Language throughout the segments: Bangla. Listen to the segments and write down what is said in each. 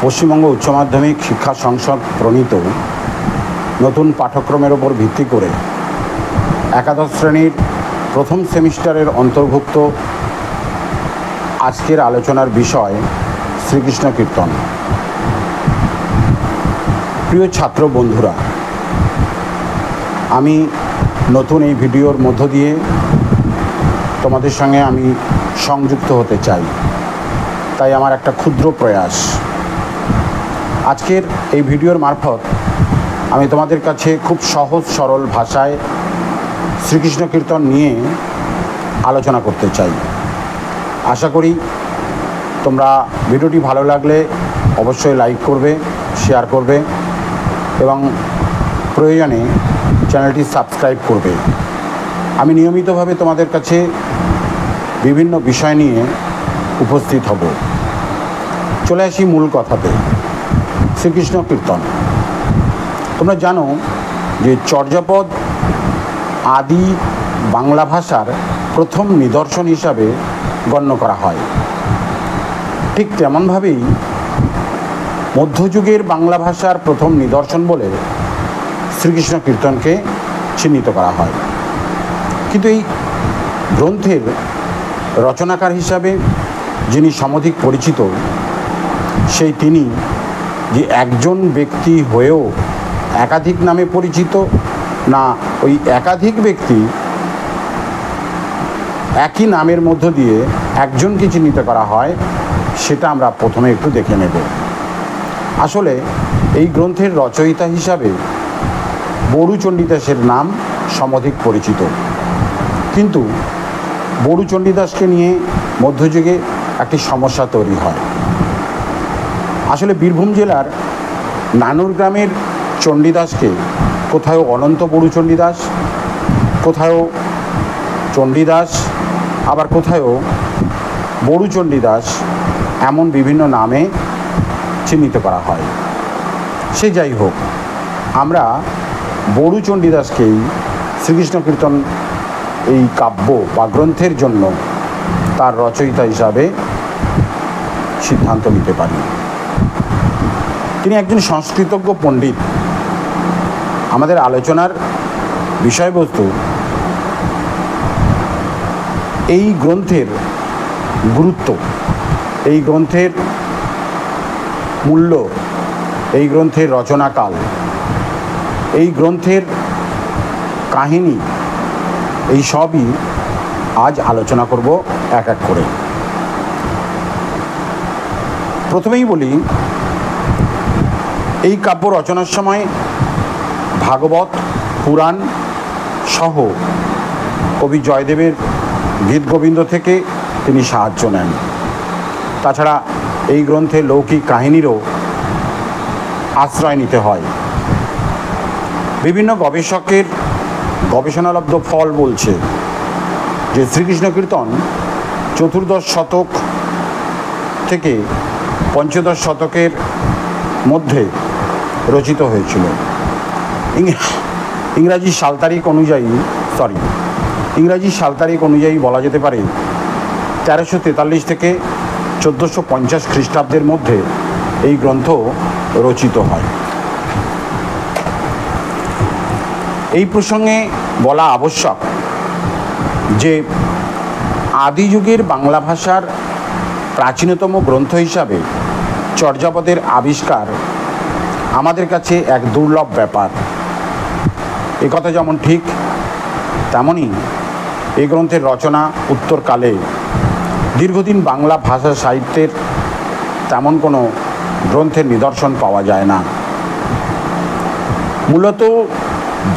পশ্চিমবঙ্গ উচ্চ মাধ্যমিক শিক্ষা সংসদ প্রণীত নতুন পাঠ্যক্রমের ওপর ভিত্তি করে একাদশ শ্রেণীর প্রথম সেমিস্টারের অন্তর্ভুক্ত আজকের আলোচনার বিষয় শ্রীকৃষ্ণ কীর্তন। প্রিয় ছাত্র বন্ধুরা, আমি নতুন এই ভিডিওর মধ্য দিয়ে তোমাদের সঙ্গে আমি সংযুক্ত হতে চাই, তাই আমার একটা ক্ষুদ্র প্রয়াস। আজকের এই ভিডিওর মারফত আমি তোমাদের কাছে খুব সহজ সরল ভাষায় শ্রীকৃষ্ণ কীর্তন নিয়ে আলোচনা করতে চাই। আশা করি তোমরা ভিডিওটি ভালো লাগলে অবশ্যই লাইক করবে, শেয়ার করবে এবং প্রয়োজনে চ্যানেলটি সাবস্ক্রাইব করবে। আমি নিয়মিতভাবে তোমাদের কাছে বিভিন্ন বিষয় নিয়ে উপস্থিত হব। চলে আসি মূল কথাতে। শ্রীকৃষ্ণ কীর্তন, তোমরা জানো যে চর্যাপদ আদি বাংলা ভাষার প্রথম নিদর্শন হিসাবে গণ্য করা হয়। ঠিক তেমনভাবেই মধ্যযুগের বাংলা ভাষার প্রথম নিদর্শন বলে শ্রীকৃষ্ণ কীর্তনকে চিহ্নিত করা হয়। কিন্তু এই গ্রন্থের রচনাকার হিসাবে যিনি সমধিক পরিচিত, সেই তিনি যে একজন ব্যক্তি হয়েও একাধিক নামে পরিচিত, না ওই একাধিক ব্যক্তি একই নামের মধ্য দিয়ে একজনকে চিহ্নিত করা হয়, সেটা আমরা প্রথমে একটু দেখে নেব। আসলে এই গ্রন্থের রচয়িতা হিসাবে বড়ু চণ্ডীদাসের নাম সমধিক পরিচিত, কিন্তু বড়ু চণ্ডীদাসকে নিয়ে মধ্যযুগে একটি সমস্যা তৈরি হয়। আসলে বীরভূম জেলার নানুর গ্রামের চণ্ডীদাসকে কোথাও অনন্ত বড়ু চণ্ডীদাস, কোথাও চণ্ডীদাস, আবার কোথাও বড়ু চণ্ডীদাস, এমন বিভিন্ন নামে চিহ্নিত করা হয়। সে যাই হোক, আমরা বড়ু চণ্ডীদাসকেই শ্রীকৃষ্ণ কীর্তন এই কাব্য বা গ্রন্থের জন্য তার রচয়িতা হিসাবে সিদ্ধান্ত নিতে পারি। তিনি একজন সংস্কৃতজ্ঞ পণ্ডিত। আমাদের আলোচনার বিষয়বস্তু এই গ্রন্থের গুরুত্ব, এই গ্রন্থের মূল্য, এই গ্রন্থের রচনাকাল, এই গ্রন্থের কাহিনী, এই সবই আজ আলোচনা করব এক এক করে। প্রথমেই বলি, এই কাব্য রচনার সময় ভাগবত, পুরাণ সহ কবি জয়দেবের গীতগোবিন্দ থেকে তিনি সাহায্য নেন। তাছাড়া এই গ্রন্থে লৌকিক কাহিনীরও আশ্রয় নিতে হয়। বিভিন্ন গবেষকের গবেষণালব্ধ ফল বলছে যে শ্রীকৃষ্ণ কীর্তন চতুর্দশ শতক থেকে পঞ্চদশ শতকের মধ্যে রচিত হয়েছিল। ইংরাজি সাল তারিখ অনুযায়ী বলা যেতে পারে 1343 থেকে 1450 খ্রিস্টাব্দের মধ্যে এই গ্রন্থ রচিত হয়। এই প্রসঙ্গে বলা আবশ্যক যে আদিযুগের বাংলা ভাষার প্রাচীনতম গ্রন্থ হিসাবে চর্যাপদের আবিষ্কার আমাদের কাছে এক দুর্লভ ব্যাপার। একথা যেমন ঠিক, তেমনই এই গ্রন্থের রচনা উত্তরকালে দীর্ঘদিন বাংলা ভাষা সাহিত্যের তেমন কোনো গ্রন্থের নিদর্শন পাওয়া যায় না। মূলত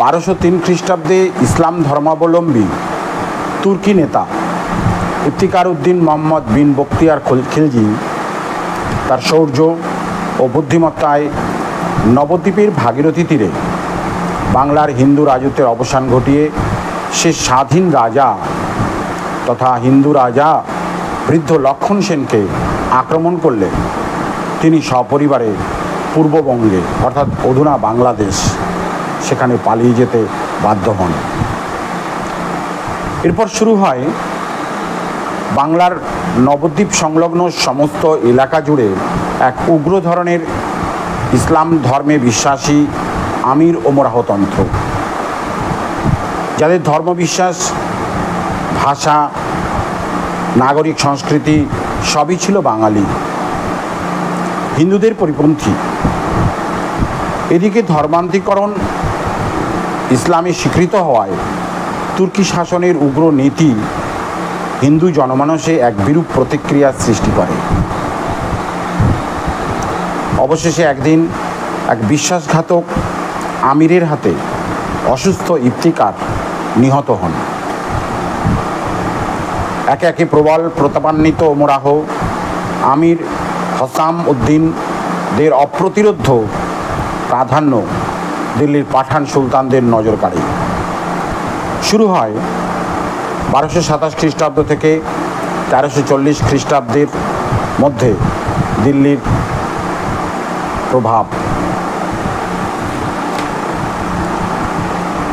1203 খ্রিস্টাব্দে ইসলাম ধর্মাবলম্বী তুর্কি নেতা ইফতিকার উদ্দিন মোহাম্মদ বিন বখতিয়ার খিলজি তার শৌর্য ও বুদ্ধিমত্তায় নবদ্বীপের ভাগীরথী তীরে বাংলার হিন্দু রাজত্বের অবসান ঘটিয়ে সে স্বাধীন রাজা তথা হিন্দু রাজা বৃদ্ধ লক্ষণ সেনকে আক্রমণ করলে তিনি সপরিবারে পূর্ববঙ্গে অর্থাৎ অধুনা বাংলাদেশ সেখানে পালিয়ে যেতে বাধ্য হন। এরপর শুরু হয় বাংলার নবদ্বীপ সংলগ্ন সমস্ত এলাকা জুড়ে এক উগ্র ধরনের ইসলাম ধর্মে বিশ্বাসী আমির ওমরাহতন্ত্র, যাদের ধর্মবিশ্বাস, ভাষা, নাগরিক সংস্কৃতি সবই ছিল বাঙালি, হিন্দুদের পরিপন্থী। এদিকে ধর্মান্তরীকরণ ইসলামে স্বীকৃত হওয়ায় তুর্কি শাসনের উগ্র নীতি হিন্দু জনমানসে এক বিরূপ প্রতিক্রিয়ার সৃষ্টি করে। অবশেষে একদিন এক বিশ্বাসঘাতক আমিরের হাতে অসুস্থ ইফতিকার নিহত হন। একে একে প্রবল প্রতাপান্বিত ওমরাহ আমির হসাম উদ্দিনদের অপ্রতিরোধ্য প্রাধান্য দিল্লির পাঠান সুলতানদের নজর কাড়ে। শুরু হয় 1227 খ্রিস্টাব্দ থেকে 1340 খ্রিস্টাব্দের মধ্যে দিল্লির প্রভাব।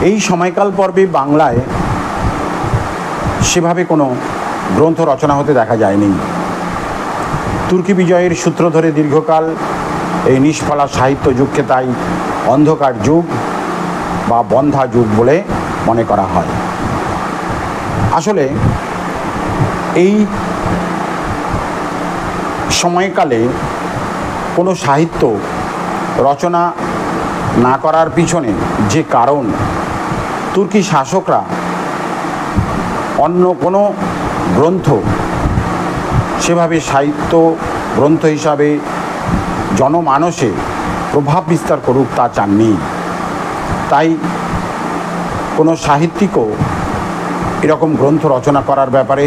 এই সময়কাল পর্বে বাংলায় সেভাবে কোনো গ্রন্থ রচনা হতে দেখা যায়নি। তুর্কি বিজয়ের সূত্র ধরে দীর্ঘকাল এই নিষ্ফলা সাহিত্য যুগকে তাই অন্ধকার যুগ বা বন্ধা যুগ বলে মনে করা হয়। আসলে এই সময়কালে কোনো সাহিত্য রচনা না করার পিছনে যে কারণ, তুর্কি শাসকরা অন্য কোনো গ্রন্থ সেভাবে সাহিত্য গ্রন্থ হিসাবে জনমানসে প্রভাব বিস্তার করুক তা চাননি। তাই কোনো সাহিত্যিকও এরকম গ্রন্থ রচনা করার ব্যাপারে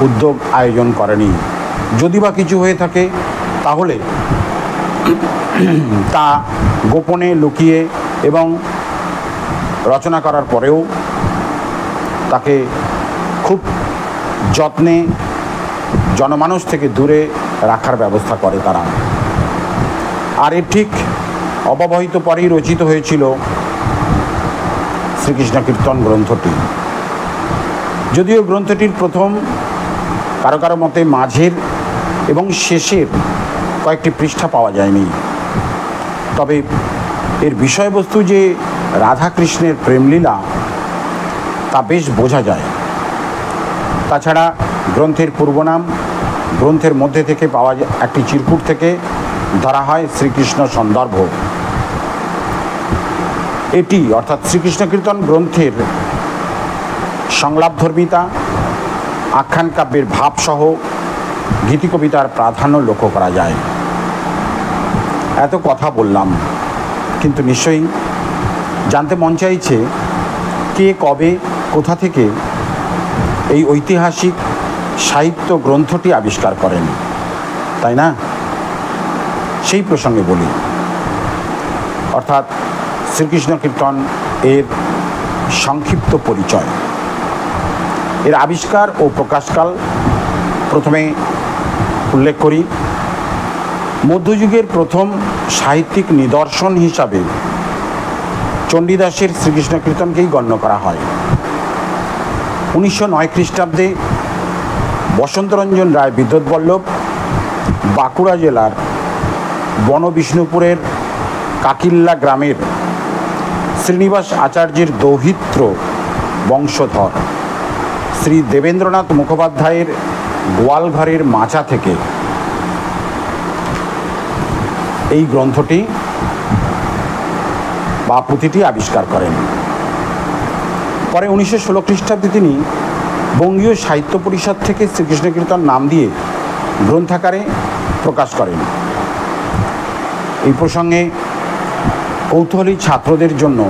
উদ্যোগ আয়োজন করেনি। যদি বা কিছু হয়ে থাকে তাহলে তা গোপনে লুকিয়ে এবং রচনা করার পরেও তাকে খুব যত্নে জনমানস থেকে দূরে রাখার ব্যবস্থা করে তারা। আর এর ঠিক অব্যবহিত পরেই রচিত হয়েছিল শ্রীকৃষ্ণ কীর্তন গ্রন্থটি। যদিও গ্রন্থটির প্রথম কারো কারো মতে মাঝের এবং শেষের কয়েকটি পৃষ্ঠা পাওয়া যায়নি, তবে এর বিষয়বস্তু যে রাধাকৃষ্ণের প্রেমলীলা তা বেশ বোঝা যায়। তাছাড়া গ্রন্থের পূর্বনাম গ্রন্থের মধ্যে থেকে পাওয়া একটি চিরকুট থেকে ধরা হয় শ্রীকৃষ্ণ সন্দর্ভ। এটি অর্থাৎ শ্রীকৃষ্ণ কীর্তন গ্রন্থের সংলাপধর্মিতা, আখ্যান কাব্যের ভাবসহ গীতিকবিতার প্রাধান্য লক্ষ্য করা যায়। এত কথা বললাম, কিন্তু নিশ্চয়ই জানতে মন চাইছে কে, কবে, কোথা থেকে এই ঐতিহাসিক সাহিত্য গ্রন্থটি আবিষ্কার করেন, তাই না? সেই প্রসঙ্গে বলি, অর্থাৎ শ্রীকৃষ্ণ কীর্তন এর সংক্ষিপ্ত পরিচয়। এর আবিষ্কার ও প্রকাশকাল প্রথমে উল্লেখ করি। মধ্যযুগের প্রথম সাহিত্যিক নিদর্শন হিসাবে চণ্ডীদাসের শ্রীকৃষ্ণ কীর্তনকেই গণ্য করা হয়। 1909 খ্রিস্টাব্দে বসন্তরঞ্জন রায় বিদ্যুৎবল্লভ বাঁকুড়া জেলার বনবিষ্ণুপুরের কাকিল্লা গ্রামের শ্রীনিবাস আচার্যের দৌহিত্র বংশধর শ্রী দেবেন্দ্রনাথ মুখোপাধ্যায়ের গোয়ালঘরের মাচা থেকে এই গ্রন্থটি বা পুঁথিটি আবিষ্কার করেন। পরে 1916 খ্রিস্টাব্দে তিনি বঙ্গীয় সাহিত্য পরিষদ থেকে শ্রীকৃষ্ণ কীর্তন নাম দিয়ে গ্রন্থাকারে প্রকাশ করেন। এই প্রসঙ্গে কৌতূহলী ছাত্রদের জন্য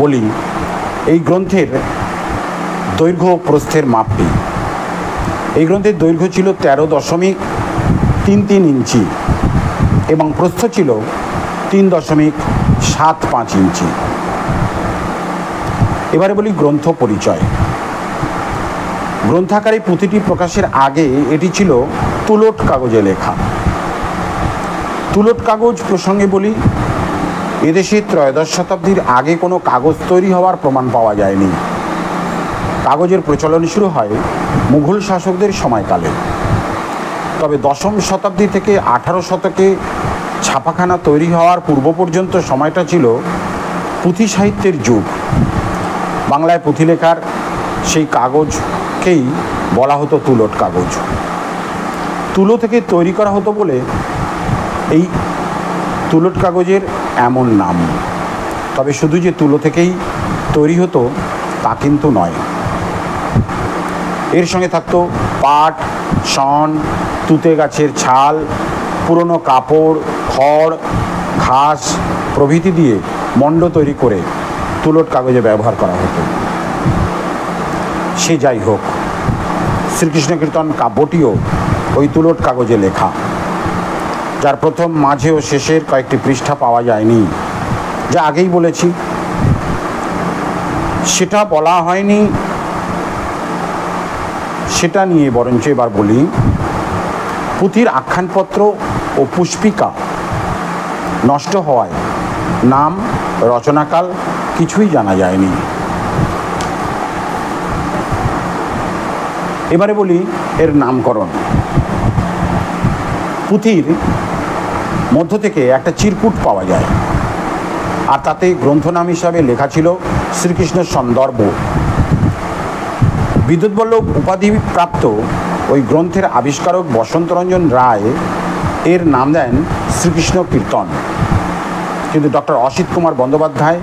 বলি, এই গ্রন্থের দৈর্ঘ্য প্রস্থের মাপটি। এই গ্রন্থের দৈর্ঘ্য ছিল 13.33 ইঞ্চি এবং প্রস্থ ছিল 3.75 ইঞ্চি। এবারে বলি গ্রন্থ পরিচয়। গ্রন্থাকারে পুঁথিটি প্রকাশের আগে এটি ছিল তুলট কাগজে লেখা। তুলট কাগজ প্রসঙ্গে বলি, এদেশে ত্রয়োদশ শতাব্দীর আগে কোনো কাগজ তৈরি হওয়ার প্রমাণ পাওয়া যায়নি। কাগজের প্রচলন শুরু হয় মুঘল শাসকদের সময়কালে। তবে দশম শতাব্দী থেকে 18 শতকে ছাপাখানা তৈরি হওয়ার পূর্ব পর্যন্ত সময়টা ছিল পুঁথি সাহিত্যের যুগ। বাংলায় পুঁথি লেখার সেই কাগজকেই বলা হতো তুলট কাগজ। তুলো থেকে তৈরি করা হতো বলে এই তুলট কাগজের এমন নাম। তবে শুধু যে তুলো থেকেই তৈরি হতো তা কিন্তু নয়। এর সঙ্গে থাকতো পাট, শন, তুতে গাছের ছাল, পুরনো কাপড়, খড়, ঘাস প্রভৃতি দিয়ে মণ্ড তৈরি করে তুলট কাগজে ব্যবহার করা হতো। সে যাই হোক, শ্রীকৃষ্ণ কীর্তন কাব্যটিও ওই তুলট কাগজে লেখা, যার প্রথম, মাঝে ও শেষের কয়েকটি পৃষ্ঠা পাওয়া যায়নি। যা আগেই বলেছি, সেটা বলা হয়নি, সেটা নিয়ে বরঞ্চ এবার বলি। পুঁথির আখ্যানপত্র ও পুষ্পিকা নষ্ট হওয়ায় নাম, রচনাকাল কিছুই জানা যায়নি। এবারে বলি এর নামকরণ। পুঁথির মধ্য থেকে একটা চিরকুট পাওয়া যায়, আর তাতে গ্রন্থনাম হিসাবে লেখা ছিল শ্রীকৃষ্ণ সন্দর্ভ। বিদ্যুৎবল্লভ উপাধি প্রাপ্ত ওই গ্রন্থের আবিষ্কারক বসন্তরঞ্জন রায় এর নাম দেন শ্রীকৃষ্ণ কীর্তন, কিন্তু ডক্টর অসিত কুমার বন্দ্যোপাধ্যায়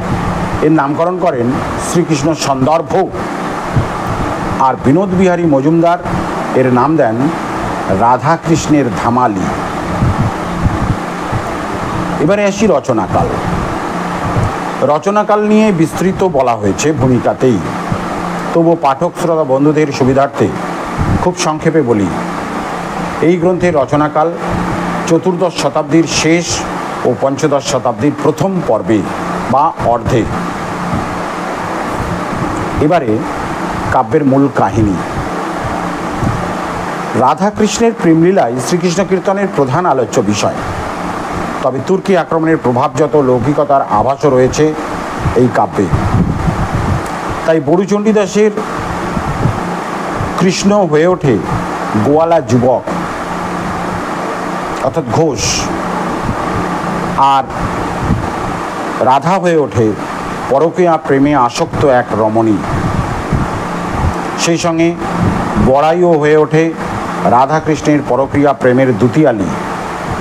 এর নামকরণ করেন শ্রীকৃষ্ণ সন্দর্ভ, আর বিনোদ বিহারী মজুমদার এর নাম দেন রাধাকৃষ্ণের ধামালি। এবারে আসি রচনাকাল। রচনাকাল নিয়ে বিস্তৃত বলা হয়েছে ভূমিকাতেই, তবু পাঠক শ্রোতা বন্ধুদের সুবিধার্থে খুব সংক্ষেপে বলি। এই গ্রন্থের রচনাকাল চতুর্দশ শতাব্দীর শেষ ও পঞ্চদশ শতাব্দীর প্রথম পর্বে বা অর্ধে। এবারে কাব্যের মূল কাহিনী। রাধাকৃষ্ণের প্রেমলীলাই শ্রীকৃষ্ণ কীর্তনের প্রধান আলোচ্য বিষয়। তবে তুর্কি আক্রমণের প্রভাবজাত লৌকিকতার আভাসও রয়েছে এই কাব্যে। তাই বড়ুচণ্ডী দাসের কৃষ্ণ হয়ে ওঠে গোয়ালা যুবক অর্থাৎ ঘোষ, আর রাধা হয়ে ওঠে পরকীয়া প্রেমে আসক্ত এক রমণী। সেই সঙ্গে বড়াইও হয়ে ওঠে রাধাকৃষ্ণের পরকীয়া প্রেমের দুতিয়ালি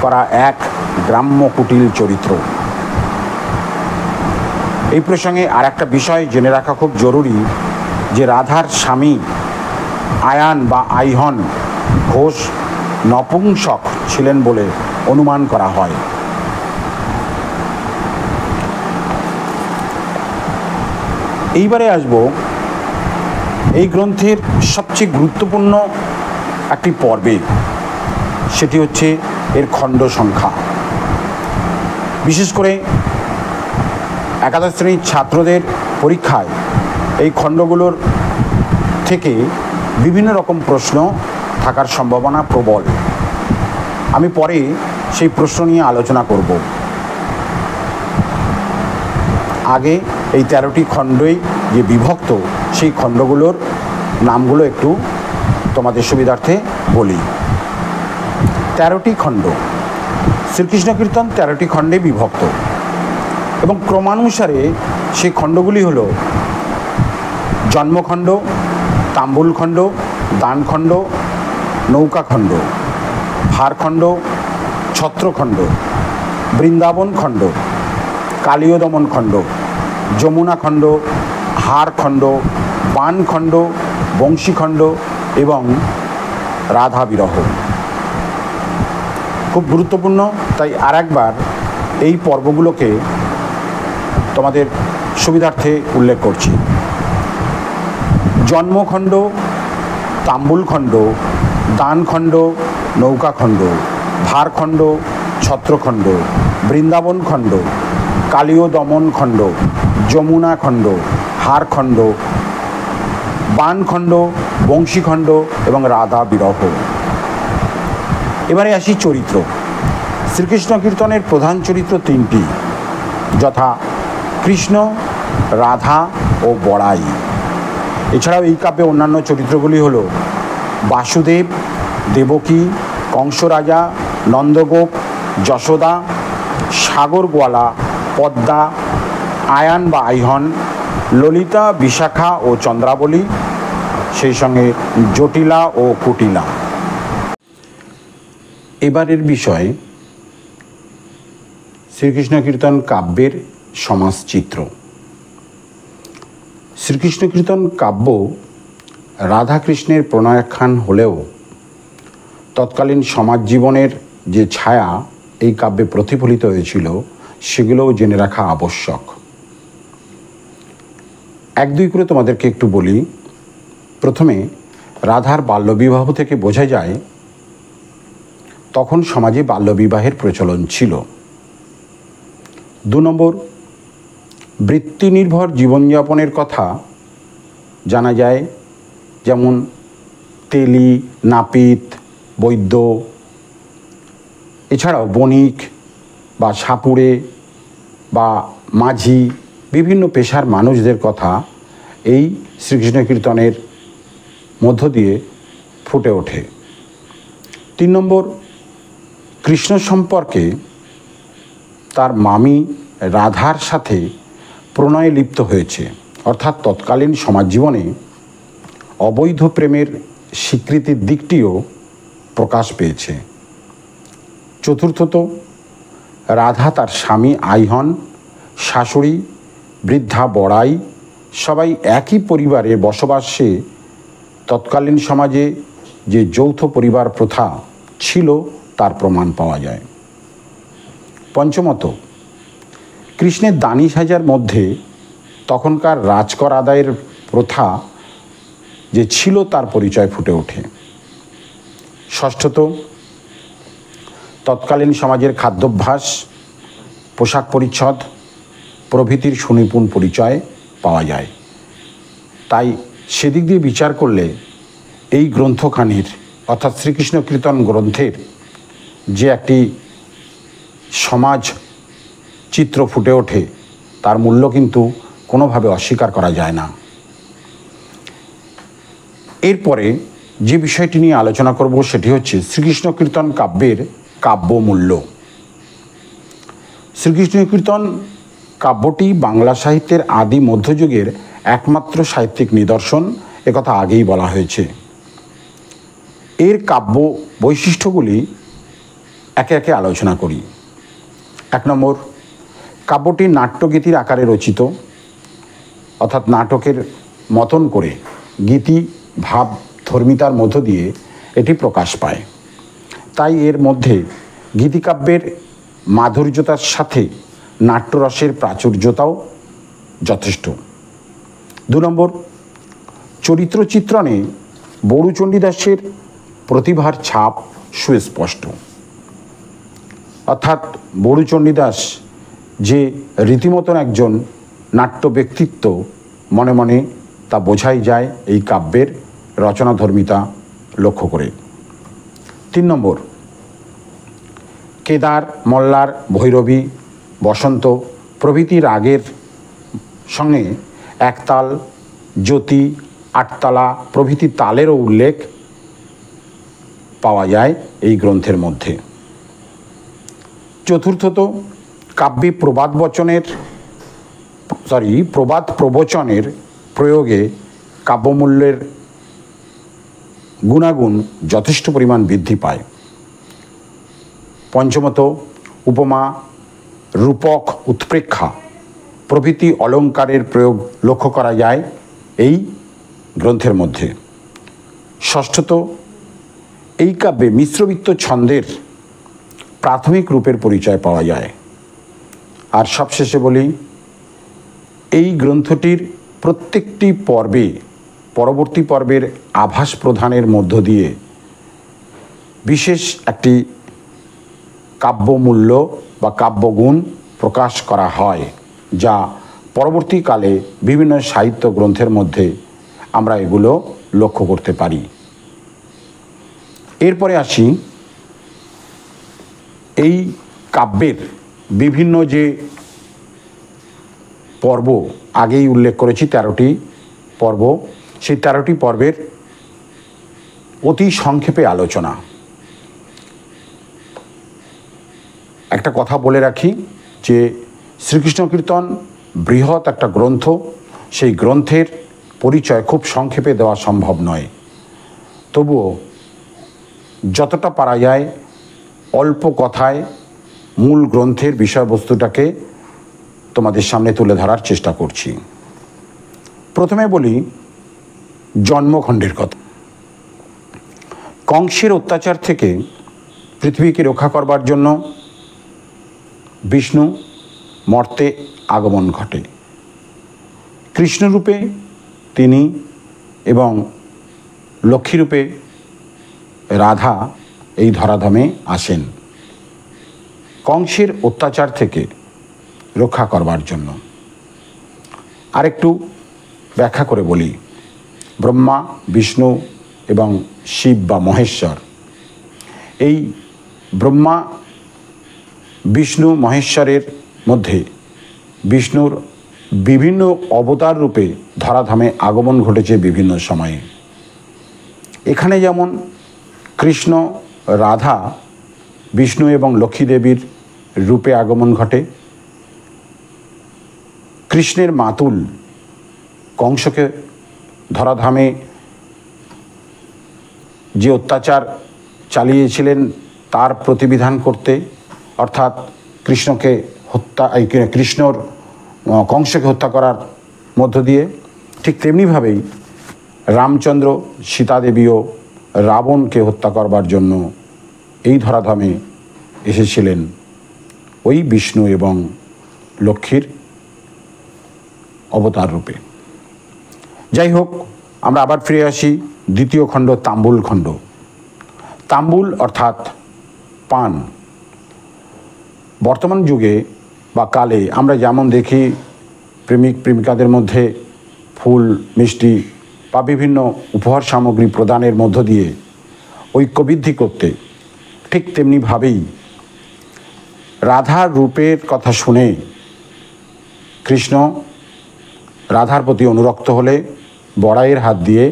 করা এক গ্রাম্য কুটিল চরিত্র। এই প্রসঙ্গে আর একটা বিষয় জেনে রাখা খুব জরুরি, যে রাধার স্বামী আয়ান বা আইহন ঘোষ নপুংসক ছিলেন বলে অনুমান করা হয়। এইবারে আসব এই গ্রন্থের সবচেয়ে গুরুত্বপূর্ণ একটি পর্বে, সেটি হচ্ছে এর খণ্ড সংখ্যা। বিশেষ করে একাদশ শ্রেণীর ছাত্রদের পরীক্ষায় এই খণ্ডগুলোর থেকে বিভিন্ন রকম প্রশ্ন থাকার সম্ভাবনা প্রবল। আমি পরে সেই প্রশ্ন নিয়ে আলোচনা করব। আগে এই 13টি খণ্ডই যে বিভক্ত, সেই খণ্ডগুলোর নামগুলো একটু তোমাদের সুবিধার্থে বলি। 13টি খণ্ড, শ্রীকৃষ্ণ কীর্তন 13টি খণ্ডে বিভক্ত এবং ক্রমানুসারে সেই খণ্ডগুলি হল জন্মখণ্ড, তাম্বুলখণ্ড, দানখণ্ড, নৌকাখণ্ড, ভারখণ্ড, ছত্রখণ্ড, বৃন্দাবন খণ্ড, কালীয় দমন খণ্ড, যমুনা খণ্ড, হারখণ্ড, বানখণ্ড, বংশীখণ্ড এবং রাধা বিরহ। খুব গুরুত্বপূর্ণ, তাই আর একবার এই পর্বগুলোকে তোমাদের সুবিধার্থে উল্লেখ করছি। জন্মখণ্ড, তাম্বুলখণ্ড, দানখণ্ড, নৌকাখণ্ড, ভারখণ্ড, ছত্রখণ্ড, বৃন্দাবন খণ্ড, কালীয় দমন খণ্ড, যমুনা খণ্ড, হারখণ্ড, বানখণ্ড, বংশীখণ্ড এবং রাধা বিরহ। এবারে আসি চরিত্র। শ্রীকৃষ্ণ কীর্তনের প্রধান চরিত্র 3টি, যথা কৃষ্ণ, রাধা ও বড়াই। এছাড়াও এই কাব্যে অন্যান্য চরিত্রগুলি হল বাসুদেব, দেবকী, কংসরাজা, নন্দগোপ, যশোদা, সাগরগোয়ালা, পদ্মা, আয়ান বা আইহন, ললিতা, বিশাখা ও চন্দ্রাবলী, সেই সঙ্গে জটিলা ও কুটিলা। এবারের বিষয় শ্রীকৃষ্ণ কীর্তন কাব্যের সমাজচিত্র। শ্রীকৃষ্ণ কীর্তন কাব্য রাধাকৃষ্ণের প্রণয়াখ্যান হলেও তৎকালীন সমাজ জীবনের যে ছায়া এই কাব্যে প্রতিফলিত হয়েছিল সেগুলোও জেনে রাখা আবশ্যক। এক দুই করে তোমাদেরকে একটু বলি। প্রথমে রাধার বাল্যবিবাহ থেকে বোঝা যায় তখন সমাজে বাল্যবিবাহের প্রচলন ছিল। 2 নম্বর, বৃত্তিনির্ভর জীবনযাপনের কথা জানা যায়, যেমন তেলি, নাপিত, বৈদ্য, এছাড়াও বণিক বা সাপুড়ে বা মাঝি, বিভিন্ন পেশার মানুষদের কথা এই শ্রীকৃষ্ণ কীর্তনের মধ্য দিয়ে ফুটে ওঠে। 3 নম্বর, কৃষ্ণ সম্পর্কে তার মামি রাধার সাথে প্রণয়ে লিপ্ত হয়েছে, অর্থাৎ তৎকালীন সমাজ জীবনে অবৈধ প্রেমের স্বীকৃতির দিকটিও প্রকাশ পেয়েছে। 4র্থত, রাধা তার স্বামী আইহন, শাশুড়ি, বৃদ্ধা বড়াই সবাই একই পরিবারে বসবাসে তৎকালীন সমাজে যে যৌথ পরিবার প্রথা ছিল তার প্রমাণ পাওয়া যায়। 5মত, কৃষ্ণের দানি সাজার মধ্যে তখনকার রাজকর আদায়ের প্রথা যে ছিল তার পরিচয় ফুটে ওঠে। 6ঠত, তৎকালীন সমাজের খাদ্যাভ্যাস, পোশাক পরিচ্ছদ প্রভৃতির সুনিপুণ পরিচয় পাওয়া যায়। তাই সেদিক দিয়ে বিচার করলে এই গ্রন্থখানির অর্থাৎ শ্রীকৃষ্ণ কীর্তন গ্রন্থের যে একটি সমাজ চিত্র ফুটে ওঠে তার মূল্য কিন্তু কোনোভাবে অস্বীকার করা যায় না। এরপরে যে বিষয়টি নিয়ে আলোচনা করব সেটি হচ্ছে শ্রীকৃষ্ণ কীর্তন কাব্যের কাব্যমূল্য। শ্রীকৃষ্ণ কীর্তন কাব্যটি বাংলা সাহিত্যের আদি মধ্যযুগের একমাত্র সাহিত্যিক নিদর্শন, একথা আগেই বলা হয়েছে। এর কাব্য বৈশিষ্ট্যগুলি একে একে আলোচনা করি। 1 নম্বর, কাব্যটি নাট্যগীতির আকারে রচিত, অর্থাৎ নাটকের মতন করে গীতি ভাব ধর্মিতার মধ্য দিয়ে এটি প্রকাশ পায়। তাই এর মধ্যে গীতিকাব্যের মাধুর্যতার সাথে নাট্যরসের প্রাচুর্যতাও যথেষ্ট। 2 নম্বর, চরিত্র চিত্রণে বড়ুচণ্ডীদাসের প্রতিভার ছাপ সুস্পষ্ট, অর্থাৎ বড়ুচণ্ডীদাস যে রীতিমতন একজন নাট্য ব্যক্তিত্ব মনে মনে তা বোঝাই যায় এই কাব্যের রচনাধর্মিতা লক্ষ্য করে। 3 নম্বর, কেদার, মল্লার, ভৈরবী, বসন্ত প্রভৃতি রাগের সঙ্গে একতাল, জ্যোতি, আটতালা প্রভৃতি তালেরও উল্লেখ পাওয়া যায় এই গ্রন্থের মধ্যে। 4র্থত, কাব্যে প্রবাদ প্রবচনের প্রয়োগে কাব্যমূল্যের গুণাগুণ যথেষ্ট পরিমাণ বৃদ্ধি পায়। 5মত, উপমা, রূপক, উৎপ্রেক্ষা প্রভৃতি অলঙ্কারের প্রয়োগ লক্ষ্য করা যায় এই গ্রন্থের মধ্যে। 6ঠত, এই কাব্যে মিশ্রবৃত্ত ছন্দের প্রাথমিক রূপের পরিচয় পাওয়া যায়। আর সবশেষে বলি, এই গ্রন্থটির প্রত্যেকটি পর্বে পরবর্তী পর্বের আভাস প্রদানের মধ্য দিয়ে বিশেষ একটি কাব্যমূল্য বা কাব্যগুণ প্রকাশ করা হয়, যা পরবর্তীকালে বিভিন্ন সাহিত্য গ্রন্থের মধ্যে আমরা এগুলো লক্ষ্য করতে পারি। এরপরে আসি এই কাব্যের বিভিন্ন যে পর্ব আগেই উল্লেখ করেছি 13টি পর্ব, সেই 13টি পর্বের অতি সংক্ষেপে আলোচনা। একটা কথা বলে রাখি যে শ্রীকৃষ্ণ কীর্তন বৃহৎ একটা গ্রন্থ, সেই গ্রন্থের পরিচয় খুব সংক্ষেপে দেওয়া সম্ভব নয়। তবুও যতটা পারা যায় অল্প কথায় মূল গ্রন্থের বিষয়বস্তুটাকে তোমাদের সামনে তুলে ধরার চেষ্টা করছি। প্রথমে বলি জন্মখণ্ডের কথা। কংসের অত্যাচার থেকে পৃথিবীকে রক্ষা করবার জন্য বিষ্ণু মর্তে আগমন ঘটে। কৃষ্ণরূপে তিনি এবং লক্ষ্মীরূপে রাধা এই ধরাধামে আসেন কংসের অত্যাচার থেকে রক্ষা করবার জন্য। আরেকটু ব্যাখ্যা করে বলি, ব্রহ্মা, বিষ্ণু এবং শিব বা মহেশ্বর, এই ব্রহ্মা, বিষ্ণু, মহেশ্বরের মধ্যে বিষ্ণুর বিভিন্ন অবতার রূপে ধরাধামে আগমন ঘটেছে বিভিন্ন সময়ে। এখানে যেমন কৃষ্ণ, রাধা, বিষ্ণু এবং লক্ষ্মী দেবীর রূপে আগমন ঘটে। কৃষ্ণের মাতুল কংসকে ধরাধামে যে অত্যাচার চালিয়েছিলেন তার প্রতিবিধান করতে, অর্থাৎ কৃষ্ণর কংসকে হত্যা করার মধ্য দিয়ে, ঠিক তেমনিভাবেই রামচন্দ্র, সীতাদেবীও রাবণকে হত্যা করবার জন্য এই ধরাধামে এসেছিলেন ওই বিষ্ণু এবং লক্ষ্মীর অবতার রূপে। যাই হোক, আমরা আবার ফিরে আসি দ্বিতীয় খণ্ড, তাম্বুল খণ্ড। তাম্বুল অর্থাৎ পান। বর্তমান যুগে বা কালে আমরা যেমন দেখি প্রেমিক প্রেমিকাদের মধ্যে ফুল, মিষ্টি বা বিভিন্ন উপহার সামগ্রী প্রদানের মধ্য দিয়ে ঐক্যবৃদ্ধি করতে, ঠিক তেমনিভাবেই রাধার রূপের কথা শুনে কৃষ্ণ রাধার প্রতি অনুরক্ত হলে বড়াইয়ের হাত দিয়ে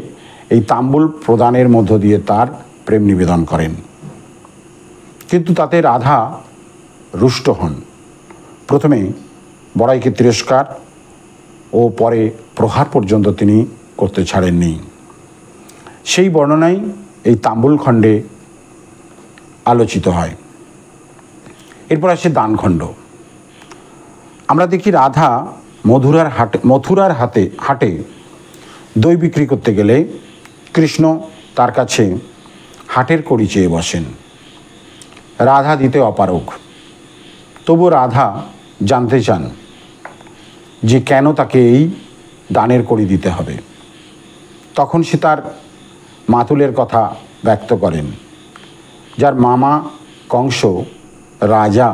এই তাম্বুল প্রদানের মধ্য দিয়ে তার প্রেম নিবেদন করেন। কিন্তু তাতে রাধা রুষ্ট হন। প্রথমে বড়াইকে তিরস্কার ও পরে প্রহার পর্যন্ত তিনি করতে ছাড়েননি। সেই বর্ণনাই এই তাম্বুল খণ্ডে আলোচিত হয়। এরপর আসে দানখণ্ড। আমরা দেখি রাধা মথুরার হাটে দই বিক্রি করতে গেলে কৃষ্ণ তার কাছে হাটের কড়ি চেয়ে বসেন। রাধা দিতে অপারগ। তবু রাধা জানতে চান যে কেন তাকে এই দানের কড়ি দিতে হবে। তখন সে তার মাতুলের কথা ব্যক্ত করেন। যার মামা কংস রাজা,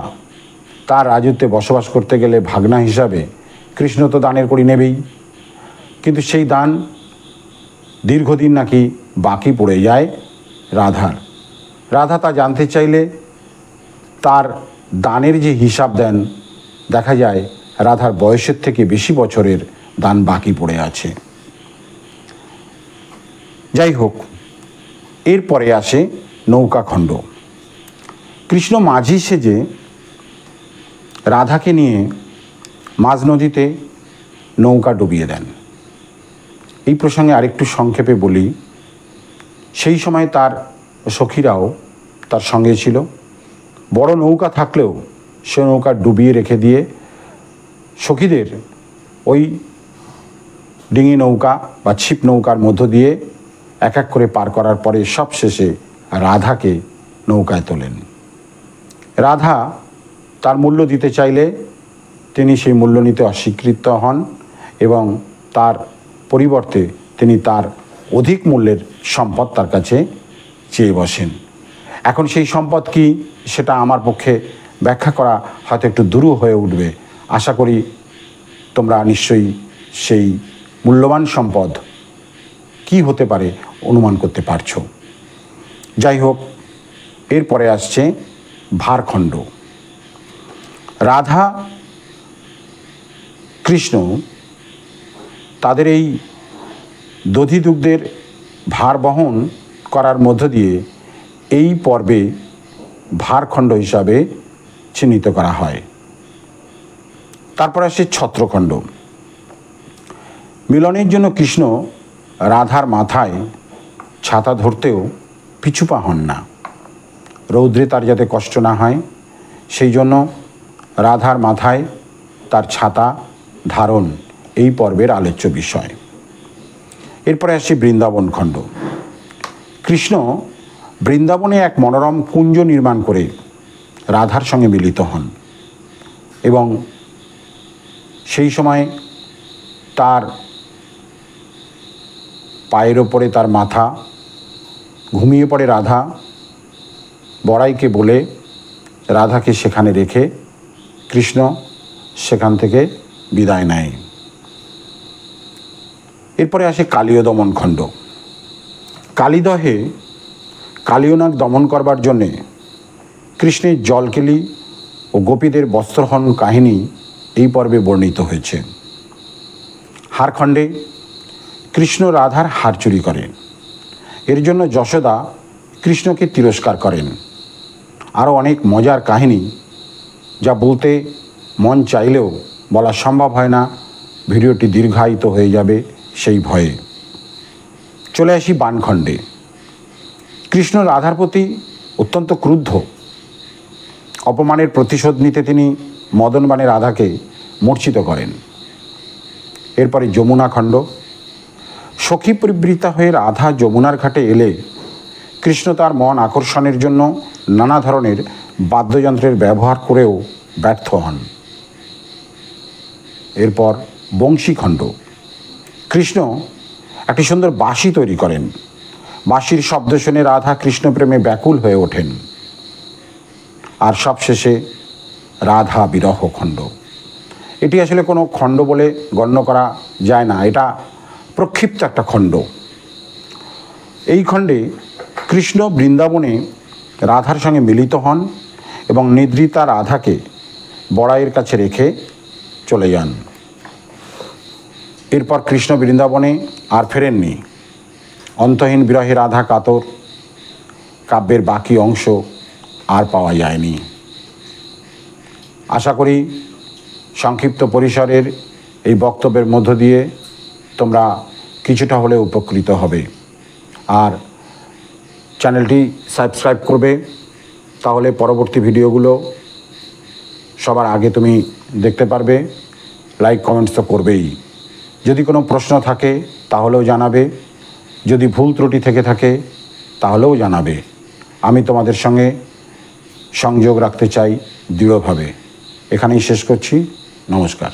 তার রাজত্বে বসবাস করতে গেলে ভাগনা হিসাবে কৃষ্ণ তো দানের কড়ি নেবেই। কিন্তু সেই দান দীর্ঘদিন নাকি বাকি পড়ে যায় রাধার। রাধা তা জানতে চাইলে তার দানের যে হিসাব দেন, দেখা যায় রাধার বয়সের থেকে বেশি বছরের দান বাকি পড়ে আছে। যাই হোক, এরপরে আসে নৌকাখণ্ড। কৃষ্ণ মাঝি সেজে রাধাকে নিয়ে মাঝ নদীতে নৌকা ডুবিয়ে দেন। এই প্রসঙ্গে আরেকটু সংক্ষেপে বলি, সেই সময় তার সখীরাও তার সঙ্গে ছিল। বড় নৌকা থাকলেও সে নৌকা ডুবিয়ে রেখে দিয়ে সখীদের ওই ডিঙি নৌকা বা ছিপ নৌকার মধ্য দিয়ে এক এক করে পার করার পরে সবশেষে রাধাকে নৌকায় তোলেন। রাধা তার মূল্য দিতে চাইলে তিনি সেই মূল্য নিতে অস্বীকৃত হন এবং তার পরিবর্তে তিনি তার অধিক মূল্যের সম্পদ তার কাছে চেয়ে বসেন। এখন সেই সম্পদ কি, সেটা আমার পক্ষে ব্যাখ্যা করা হয়তো একটু দুরূহ হয়ে উঠবে। আশা করি তোমরা নিশ্চয়ই সেই মূল্যবান সম্পদ কি হতে পারে অনুমান করতে পারছো। যাই হোক, এরপরে আসছে ভারখণ্ড। রাধা কৃষ্ণ তাদের এই দধিদুগ্ধের ভার বহন করার মধ্য দিয়ে এই পর্বে ভারখণ্ড হিসাবে চিহ্নিত করা হয়। তারপর আসে ছত্রখণ্ড। মিলনের জন্য কৃষ্ণ রাধার মাথায় ছাতা ধরতেও পিছুপা হন না। রৌদ্রে তার যাতে কষ্ট না হয় সেই জন্য রাধার মাথায় তার ছাতা ধারণ এই পর্বের আলোচ্য বিষয়। এরপরে আসি বৃন্দাবন খণ্ড। কৃষ্ণ বৃন্দাবনে এক মনোরম কুঞ্জ নির্মাণ করে রাধার সঙ্গে মিলিত হন এবং সেই সময় তার পায়ের ওপরে তার মাথা, ঘুমিয়ে পড়ে রাধা। বড়াইকে বলে রাধাকে সেখানে রেখে কৃষ্ণ সেখান থেকে বিদায় নেয়। এরপরে আসে কালীয় দমন খণ্ড। কালীদহে কালীয়নাগ দমন করবার জন্যে কৃষ্ণের জলকেলি ও গোপীদের বস্ত্রহরণ কাহিনী এই পর্বে বর্ণিত হয়েছে। হারখণ্ডে কৃষ্ণ রাধার হার চুরি করেন। এর জন্য যশোদা কৃষ্ণকে তিরস্কার করেন। আরও অনেক মজার কাহিনী যা বলতে মন চাইলেও বলা সম্ভব হয় না, ভিডিওটি দীর্ঘায়িত হয়ে যাবে সেই ভয়ে। চলে আসি বানখণ্ডে। কৃষ্ণ রাধার প্রতি অত্যন্ত ক্রুদ্ধ। অপমানের প্রতিশোধ নিতে তিনি মদনবাণে রাধাকে মূর্ছিত করেন। এরপরে যমুনা খণ্ড। সখী পরিবৃতা হয়ে রাধা যমুনার ঘাটে এলে কৃষ্ণ তার মন আকর্ষণের জন্য নানা ধরনের বাদ্যযন্ত্রের ব্যবহার করেও ব্যর্থ হন। এরপর বংশীখণ্ড। কৃষ্ণ একটি সুন্দর বাঁশি তৈরি করেন। বাঁশির শব্দ শুনে রাধা কৃষ্ণ প্রেমে ব্যাকুল হয়ে ওঠেন। আর সবশেষে রাধা বিরহ খণ্ড। এটি আসলে কোনো খণ্ড বলে গণ্য করা যায় না, এটা প্রক্ষিপ্ত একটা খণ্ড। এই খণ্ডে কৃষ্ণ বৃন্দাবনে রাধার সঙ্গে মিলিত হন এবং নিদ্রিতা রাধাকে বড়াইয়ের কাছে রেখে চলে যান। এরপর কৃষ্ণ বৃন্দাবনে আর ফেরেননি। অন্তহীন বিরহে রাধা কাতর। কাব্যের বাকি অংশ আর পাওয়া যায়নি। আশা করি সংক্ষিপ্ত পরিসরের এই বক্তব্যের মধ্য দিয়ে তোমরা কিছুটা হলেও উপকৃত হবে। আর চ্যানেলটি সাবস্ক্রাইব করবে, তাহলে পরবর্তী ভিডিওগুলো সবার আগে তুমি দেখতে পারবে। লাইক কমেন্টস তো করবেই। যদি কোনো প্রশ্ন থাকে তাহলেও জানাবে, যদি ভুল ত্রুটি থেকে থাকে তাহলেও জানাবে। আমি তোমাদের সঙ্গে সংযোগ রাখতে চাই দৃঢ়ভাবে। এখানেই শেষ করছি। নমস্কার।